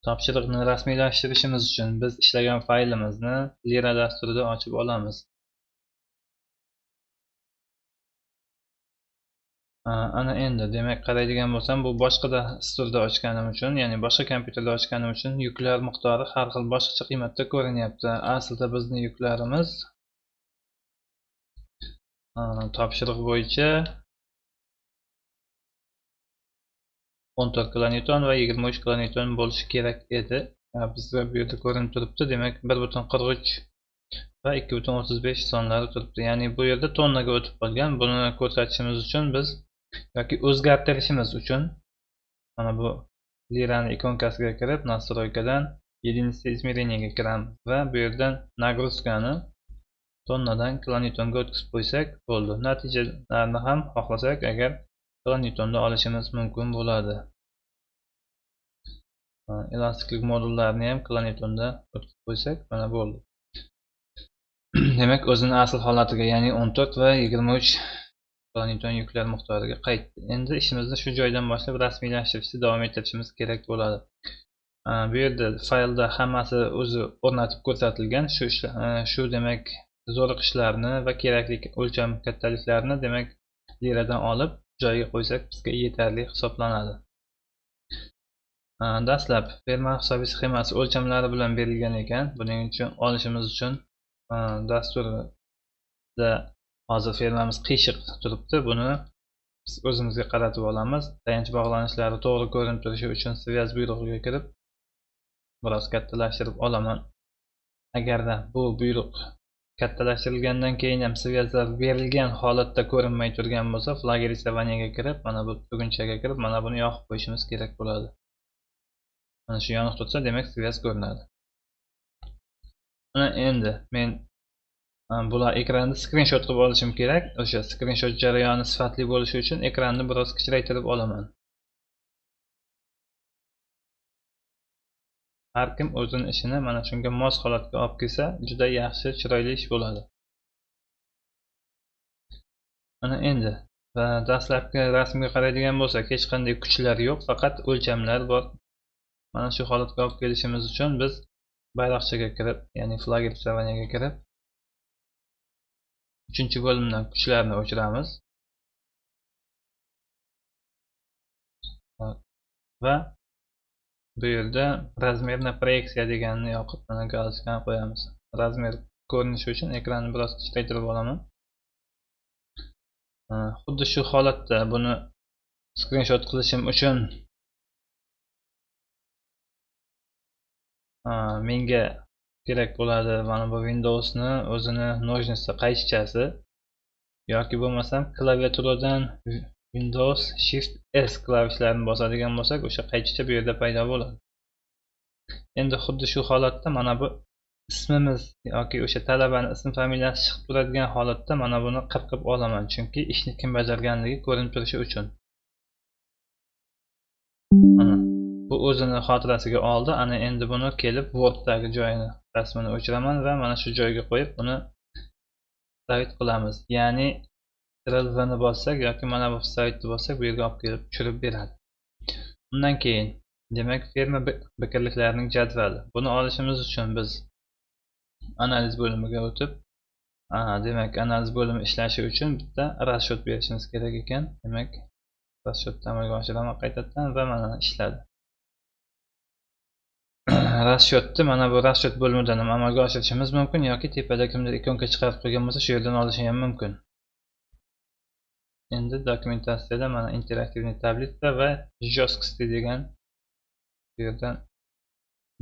Topshiriqni rasmiylashtirishimiz uchun biz ishlagan faylimizni Lira dasturida ochib olamiz. Ana endi demak qaraydigan bo'lsam, bu boshqa dasturda ochganim uchun, ya'ni boshqa kompyuterda ochganim uchun yuklar miqdori har xil boshqacha qiymatda ko'rinyapti. Aslida bizning yuklarimiz topshiriq bo'yicha 14 kilonewton va 23 kilonewton bo'lishi kerak edi. Bizda bu yerda ko'rinib turibdi. Demak 1.43 va 2.35 sonlari turibdi. Ya'ni bu yerda tonnaga o'tib qolgan. Buni ko'rsatishimiz uchun biz yoki o'zgartirishimiz uchun mana bu lirani ikonkasiga kirib, настройкаdan единица измерениyaga kiramiz va bu yerdan nagruzkani tonnadan kilonewtonga o'tkazib qo'ysak bo'ldi. Natijalarni ham xohlasak agar kilonewtonda olishimiz mumkin bo'ladi. Elastiklik modullarini ham kilonewtonda o'tkazib qo'ysak mana bo'ldi. Demak o'zini asl holatiga, ya'ni 14 va 23 kilonewton yuklar miqdoriga qaytdi. Endi ishimizni shu joydan boshlab rasmiylashtirishda davom ettirishimiz kerak bo'ladi. Bu yerda faylda hammasi o'zi o'rnatib ko'rsatilgan. Shu demak zo'riqishlarni va kerakli o'lcham kattaliklarni demak liradan olib joyiga qo'ysak bizga yetarli hisoblanadi. Dastlab ferma hisobiy sxemasi o'lchamlari bilan berilgan ekan. Buning uchun olishimiz uchun dasturda hozir fermamiz qiyshiq turibdi. Buni biz o'zimizga qaratib olamiz. Tayanch bog'lanishlari to'g'ri ko'rinib turishi uchun связь buyrug'iga kirib biroz kattalashtirib olaman. Agarda bu buyruq kattalashtirilgandan keyin ham связьlar berilgan holatda ko'rinmay turgan bo'lsa, flagger rисованияga kirib, mana bu tugunchaga kirib, mana buni yoqib qo'yishimiz kerak bo'ladi. Mana shu yoniq tursa, demak связь ko'rinadi. Mana endi men bular ekranni skrinshot qilib olishim kerak. O'sha skrinshot jarayoni sifatli bo'lishi uchun ekranni biroz kichraytirib olaman. Har kim o'zining ishini mana shunga mos holatga olib kelsa, juda yaxshi, chiroyli ish bo'ladi. Mana endi dastlabki rasmga qaraydigan bo'lsak, hech qanday kuchlar yo'q, faqat o'lchamlar bor. Mana shu holatga olib kelishimiz uchun biz bayroqchaga kirib, ya'ni flagger rисованияga kirib, 3-bo'limdan kuchlarni o'chiramiz va bu yerda razmerna proyeksiya deganini yoqib, mana galочкani qo'yamiz. Razmer ko'rinishi uchun ekranni biroz kichiktirib olaman. Xuddi shu holatda buni skrinshot qilishim uchun menga kerak bo'ladi mana bu Windowsni o'zini nojnisi qaychichasi yoki bo'lmasam klaviaturadan Windows Shift S klavishlarini bosadigan bo'lsak, o'sha qaychicha bu yerda paydo bo'ladi. Endi xuddi shu holatda mana bu ismimiz yoki o'sha talabani ism familiyasi chiqib turadigan holatda mana buni qirqib olaman, chunki ishni kim bajarganligi ko'rinib turishi uchun. Mana bu o'zini xotirasiga oldi. Ana endi buni kelib Word'dagi joyini rasmini o'chiraman va mana shu joyga qo'yib buni stavit qilamiz. Ya'ni Ctrl+V ni bossak yoki mana bu stavitni bossak bu yerga olib kelib tushirib beradi. Undan keyin demak ferma bikrliklarining jadvali. Buni olishimiz uchun biz analiz bo'limiga o'tib, demak analiz bo'limi ishlashi uchun bitta расчет berishimiz kerak ekan. Demak расчетni amalga oshiraman qaytadan va mana ishladi. Расчетni mana bu расчет bo'limidan ham amalga oshirishimiz mumkin yoki tepada kimdir ikonka chiqarib qo'ygan bo'lsa, shu yerdan olishi ham mumkin. Endi dokumentatsiyada mana interaktivniy tablitsa va жесткости degan bu yerdan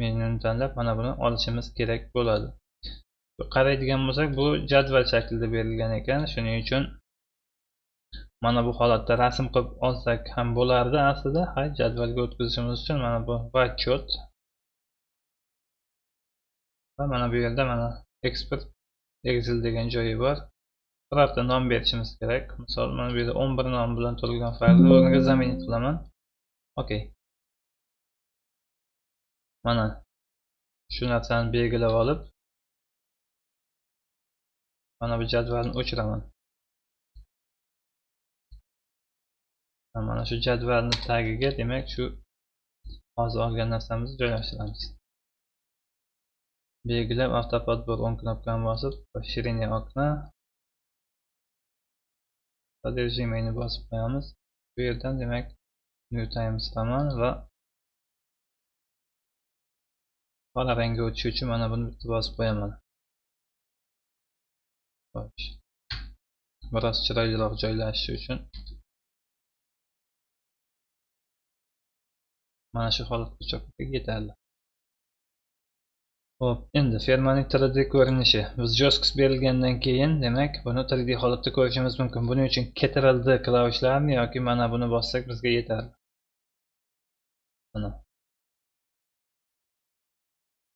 menyuni tanlab mana buni olishimiz kerak bo'ladi. Qaraydigan bo'lsak, bu jadval shaklida berilgan ekan. Shuning uchun mana bu holatda rasm qilib olsak ham bo'lardi aslida. Jadvalga o'tkazishimiz uchun mana bu отчет va mana bu yerda mana export Excel degan joyi bor. Birorta nom berishimiz kerak. Misol mana bu yerda 11 nom bilan turilgan faylni o'rniga zaminit qilaman. Okey. Mana shu narsani belgilab olib mana bu jadvalni o'chiraman. Mana shu jadvalni tagiga demak shu hozir olgan narsamizni joylashtiramiz. Belgilab avtopodbor o'ng knopkani bosib расширение okna sодержимыйni bosib qo'yamiz. Bu yerdan demak New Times roman va qora rangga o'tishi uchun mana buni bitta bosib qo'yaman. Biroz chiroyliroq joylashishi uchun mana shu holatga chopib yetarli. Xo'p, endi fermaning 3D ko'rinishi. Biz joystick berilgandan keyin demak buni 3D holatda ko'rishimiz mumkin. Buning uchun Ctrl klavishlarini yoki mana buni bossak bizga yetarli. Mana.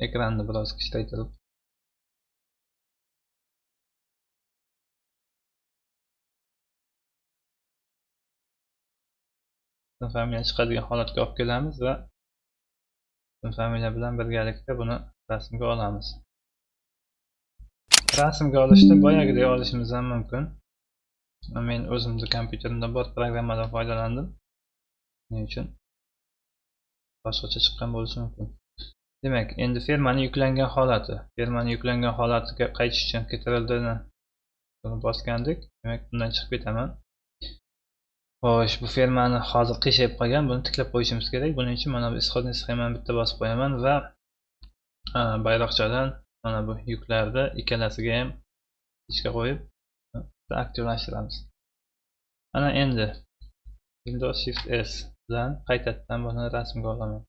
Ekranni biroz kichraytirib familiya chiqadigan holatga olib kelamiz va familiya bilan birgalikda buni rasmga olamiz. Rasmga olishda boyagidek olishimiz ham mumkin. Men o'zimning kompyuterimda bor programmadan foydalandim. Shuning uchun boshqacha chiqqan bo'lishi mumkin. Demak, endi fermaning yuklangan holati. Fermaning yuklangan holatiga qaytish uchun Ctrl-ni bosgandik. Demak, bundan chiqib ketaman. Xo'sh, bu fermani hozir qiyshayib qolgan. Buni tiklab qo'yishimiz kerak. Buning uchun mana bu исходный sxemani bitta bosib qo'yaman va bayroqchadan mana bu yuklarni ikkalasiga ham ichga qo'yib aktivlashtiramiz. Ana endi Windows Shift S bilan qaytadan buni rasmga olaman.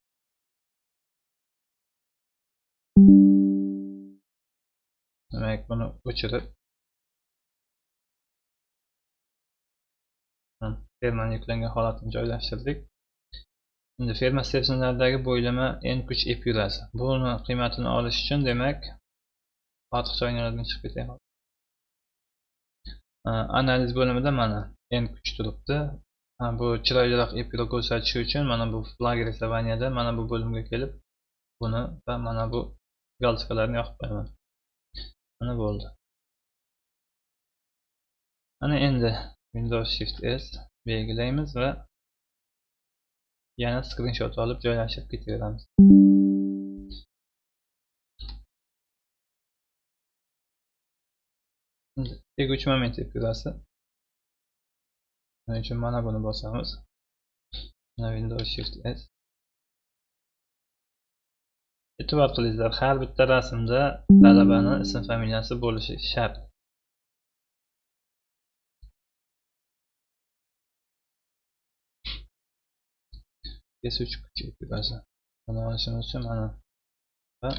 Demak, buni o'chirib fermani yuklangan holatini joylashtirdik. Endi ferma stepsinlaridagi bo'ylama en kuch epyurasi. Buni qiymatini olish uchun demak ortiqcha oynalardan chiqib ketaylik. Analiz bo'limida mana en kuch turibdi. Bu chiroyliroq epyura ko'rsatish uchun mana bu flag rисованияda mana bu bo'limga kelib buni va mana bu galsikalarni yoqib qo'yaman. Mana bo'ldi. Ana endi Windows Shift S belgilaymiz va yana screenshot olib joylashtirib ketaveramiz. Teguvchi moment epyurasi. Buning uchun mana buni bosamiz. Mana Windows Shift S. E'tibor qilinglar, har bitta rasmda talabani ism familiyasi bo'lishi shart. Kesuvchi kuch epyurasi. Buni olishimiz uchun mana va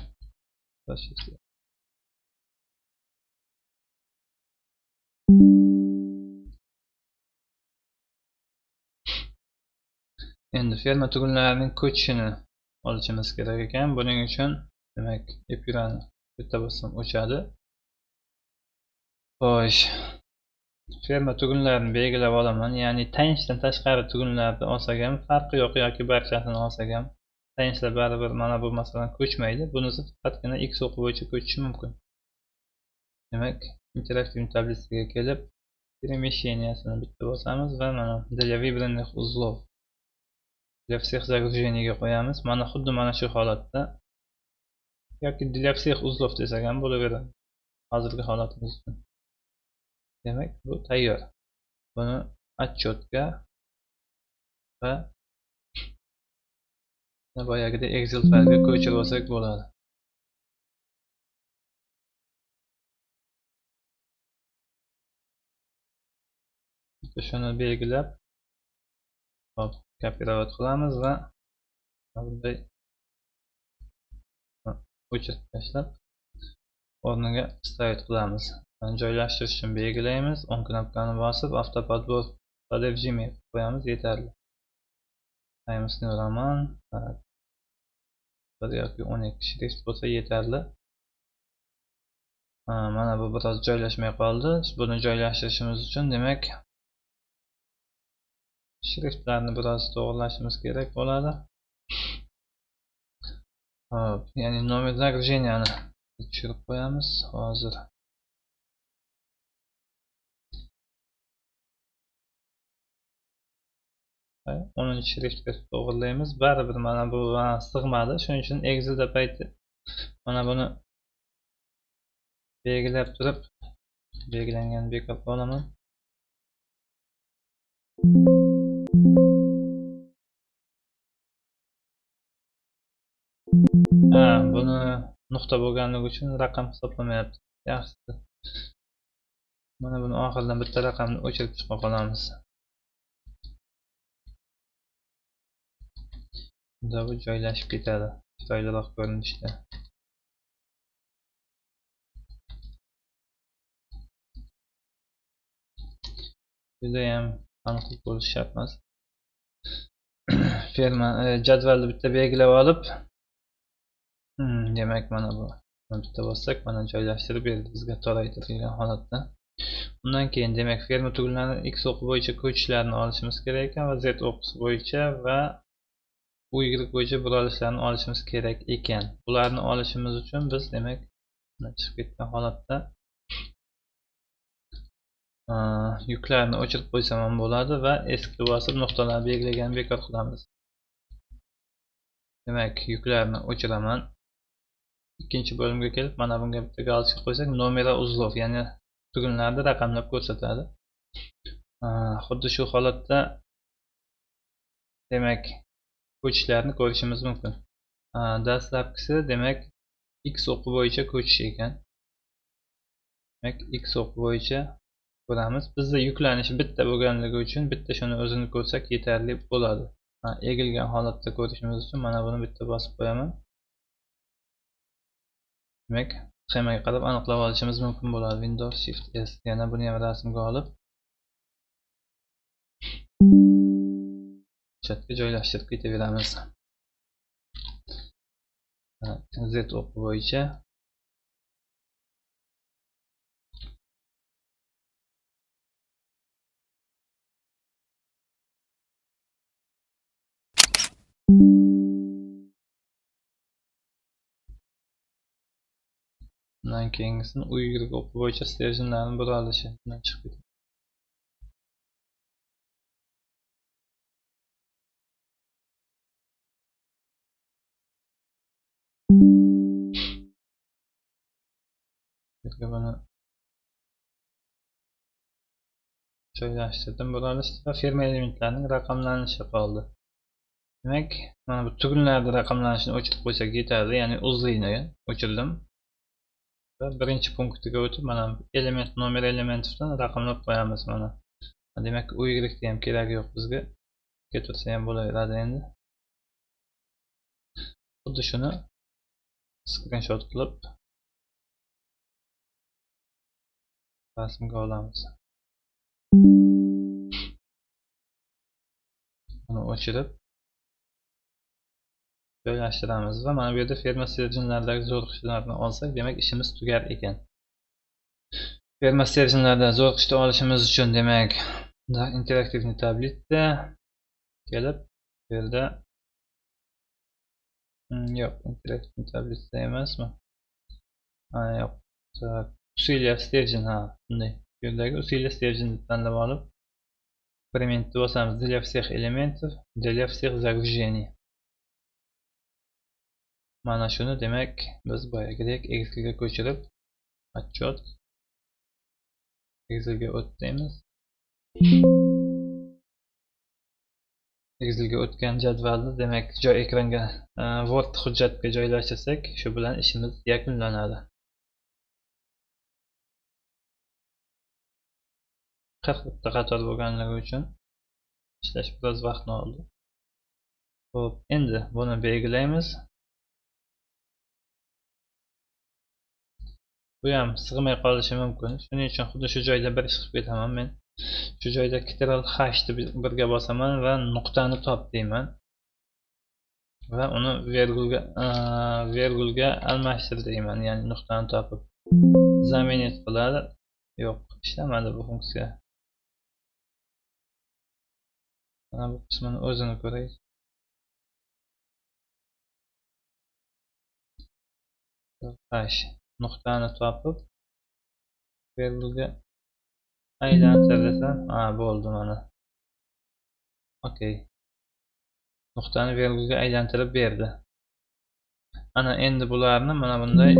endi ferma tugunlarining ko'chishini olishimiz kerak ekan. Buning uchun demak epyurani bitta bossam o'chadi. Xo'sh, ferma tugunlarini belgilab olaman. Ya'ni tayanchdan tashqari tugunlarni olsak ham farqi yo'q yoki barchasini olsak ham tayanchlar baribir mana bu masalan ko'chmaydi. Bunisi faqatgina x o'qi bo'yicha ko'chishi mumkin. Demak, interaktiv tablitsaga kelib перемещениясini bitta bosamiz va mana для выбранных узлов для всех загружений ga qo'yamiz. Mana xuddi mana shu holatda yoki для всех узлов desak ham bo'laveradi. Hozirgi holatimiz uchun. Demak, bu tayyor. Buni отчетga va boyagidek Excel faylga ko'chirib olsak bo'ladi. Shuni belgilab kopirovat qilamiz va bunday o'chirib tashlab o'rniga stavit qilamiz. Joylashtirish uchun belgilaymiz, o'ng knopkani bosib avtopodbor sодержимое qo'yamiz, yetarli. Times New Roman 1 yoki 12 shrift bo'lsa yetarli. Mana bu biroz joylashmay qoldi. Buni joylashtirishimiz uchun demak shriftlarni biroz to'g'rilashimiz kerak bo'ladi. Hop, ya'ni nomer загруженияni tushirib qo'yamiz hozir. 10 shriftga to'g'irlaymiz. Baribir mana bu sig'madi. Shuning uchun Excel'da payti mana buni belgilab turib, belgilangan bekor olaman. Buni nuqta bo'lganligi uchun raqam hisoblamayapti. Yaxshi. Mana buni oxiridan bitta raqamni o'chirib chiqa qolamiz. Bunda bu joylashib ketadi. Chiroyliroq ko'rinishda. Juda ham aniq bo'lishi shart emas. Ferma jadvalni bitta belgilab olib, demak mana bu bitta bossak mana joylashtirib berdi bizga toraytirilgan holatda. Undan keyin demak ferma tugunlarini x o'qi bo'yicha ko'chishlarini olishimiz kerak ekan va z o'qisi bo'yicha va u y bo'yicha buralishlarni olishimiz kerak ekan. Bularni olishimiz uchun biz demak chiqib ketgan holatda yuklarni o'chirib qo'ysam ham bo'ladi va eski bosib nuqtalarni belgilagan bekor qilamiz. Demak yuklarni o'chiraman. Ikkinchi bo'limga kelib mana bunga bitta galочка qo'ysak nomera uzlov, ya'ni tugunlarni raqamlab ko'rsatadi. Xuddi shu holatda demak ko'chishlarni ko'rishimiz mumkin. Dastlabkisi demak x o'qi bo'yicha ko'chish ekan. Demak x o'qi bo'yicha ko'ramiz. Bizda yuklanishi bitta bo'lganligi uchun bitta shuni o'zini ko'rsak yetarli bo'ladi. Egilgan holatda ko'rishimiz uchun mana buni bitta bosib qo'yaman. Demak, sxemaga qarab aniqlab olishimiz mumkin bo'ladi. Windows Shift S. Yana buni ham rasmga olib chatga joylashtirib ketaveramiz. Z o'qi bo'yicha undan keyingisini u y o'qi bo'yicha stерженlarni buralishi bilan chiqib ketadi. Buni joylashtirdim, buralishdi va ferma elementlarining raqamlanishi qoldi. Demak, mana bu tugunlarning raqamlanishini o'chirib qo'ysak yetarli, ya'ni uzlini o'chirdim. Va birinchi punktiga o'tib mana element nomer elementidan raqamlab qo'yamiz mana. Demak, u y ham kerak yo'q bizga. Ketaversa ham bo'laveradi endi. Xuddi shuni screenshot qilib rasmga olamiz. Buni o'chirib joylashtiramiz va mana bu yerda ferma stерженlaridagi zo'riqishlarni olsak, demak ishimiz tugar ekan. Ferma stерженlarda zo'riqishni olishimiz uchun demak interaktivniy tablitda kelib bu yerda yo'q, interaktivniy tablitda emasmi? Yo'q. Усилия stержен, bunday. Bu yerdagi усилия stержен tanlab olib экспериментni bosamiz. Для всех элементов, для всех загружений. Mana shuni demak biz boyagidek Excel'ga ko'chirib отчет Excel'ga o'tdaymiz. Excel'ga o'tgan jadvalni demak joy ekranga Word hujjatga joylashtirsak, shu bilan ishimiz yakunlanadi. 40 bitta qator bo'lganligi uchun ishlash biroz vaqtni oldi. Xo'p, endi buni belgilaymiz. Bu ham sig'may qolishi mumkin. Shuning uchun xuddi shu joyda bir ish qilib ketaman men. Shu joyda Ctrl H deb birga bosaman va nuqtani top deyman. Va uni virgulga almashtir deyman, ya'ni nuqtani topib. Zaminat qiladi. Yo'q, ishlamadi bu funksiya. Mana bu qismini o'zini ko'raylik. H nuqtani topib virgulga aylantir desam, bo'ldi mana. Okey. nuqtani virgulga aylantirib berdi. Ana endi bularni mana bunday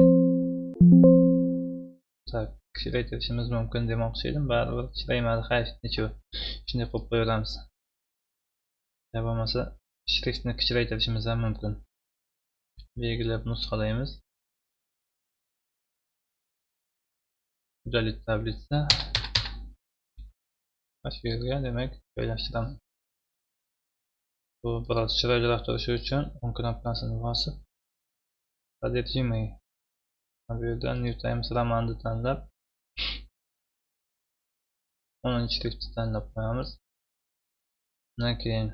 kichraytirishimiz mumkin demoqchi edim. Baribir kichraymadi. Hayf, nechun shunday qilib qo'yaveramiz. Ya bo'lmasa shriftni kichraytirishimiz ham mumkin. Belgilab nusxalaymiz. Удалить tablitsa. Shu yerga demak joylashtiraman. Bu biroz chiroyliroq turishi uchun o'ng knopkasini bosib sodержимое bu yerdan New Times romanni tanlab 10-shriftni tanlab qo'yamiz. Undan keyin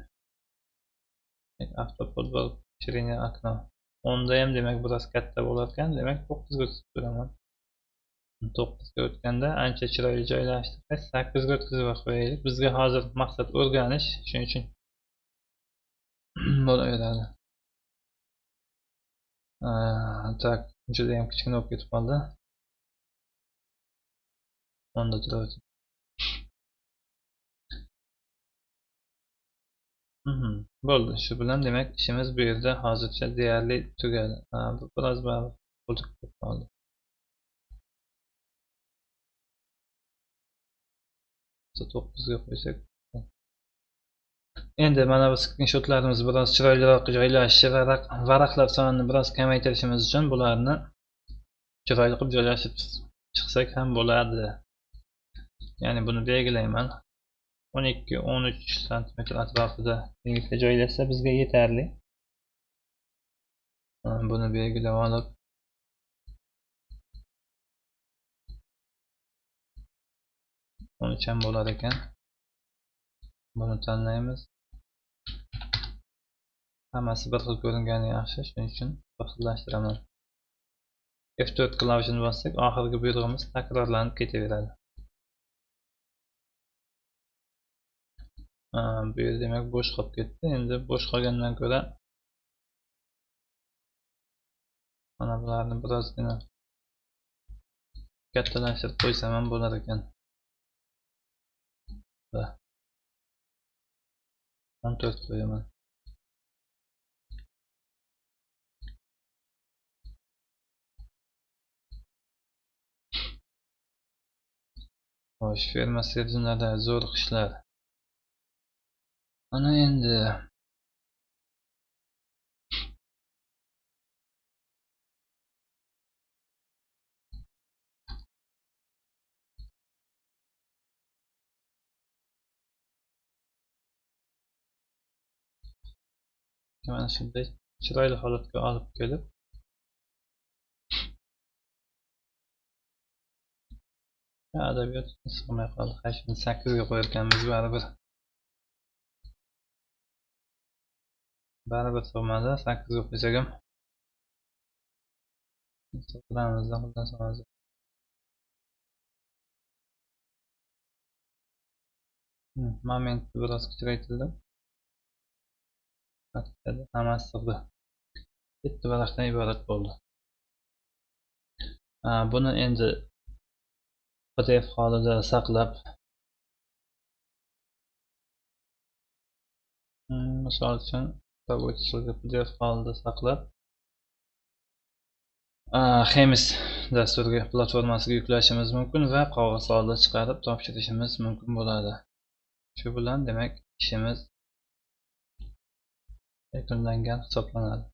автоподбор расширение окна 10 da ham demak biroz katta bo'lar ekan, demak 9 ga o'tkazib qo'yaman. 9 ga o'tganda ancha chiroyli joylashdi. 8 ga o'tkazib qo'yaylik. Bizga hozir maqsad o'rganish, shuning uchun bo'laveradi. Tak, juda ham kichkina bo'lib ketib qoldi. Onda turadi. Bo'ldi. Shu bilan demak ishimiz bu yerda hozircha deyarli tugadi. Bu biroz qo'ltiq bo'lib qoldi. To'qqizga qo'ysak. Endi mana bu skrinshotlarimiz biroz chiroyliroq joylashishi va varaqlar sonini biroz kamaytirishimiz uchun bularni chiroyli qilib joylashib chiqsak ham bo'ladi. Ya'ni buni belgilayman. 12-13 sm atrofida joylashsa bizga yetarli. Buni belgilab olib o'n uch ham bo'lar ekan. Buni tanlaymiz. Hammasi bir xil ko'ringani yaxshi, shuning uchun bir xillashtiraman. F4 klavishini bossak, oxirgi buyrug'imiz takrorlanib ketaveradi. Bu yer demak bo'sh qolib ketdi. Endi bo'sh qolgandan ko'ra mana bularni birozgina kattalashtirib qo'ysam ham bo'lar ekan. 14 qo'yaman. Xo'sh, ferma serjinlarda zo'r qishlar. Ana endi mana shunday chiroyli holatga olib kelib adabiyot sig'may qoldi. 8 ga qo'yarkanmiz baribir sig'madi. 8 ga qo'ysak ham sig'diramiz. Momentni biroz kichraytirdim. Hammasi sig'di. 7 varaqdan iborat bo'ldi. Buni endi PDF holida saqlab, misol uchun PDF holida saqlab Xemis dasturiga platformasiga yuklashimiz mumkin va qog'oz holida chiqarib topshirishimiz mumkin bo'ladi. Shu bilan demak ishimiz yakunlangan hisoblanadi.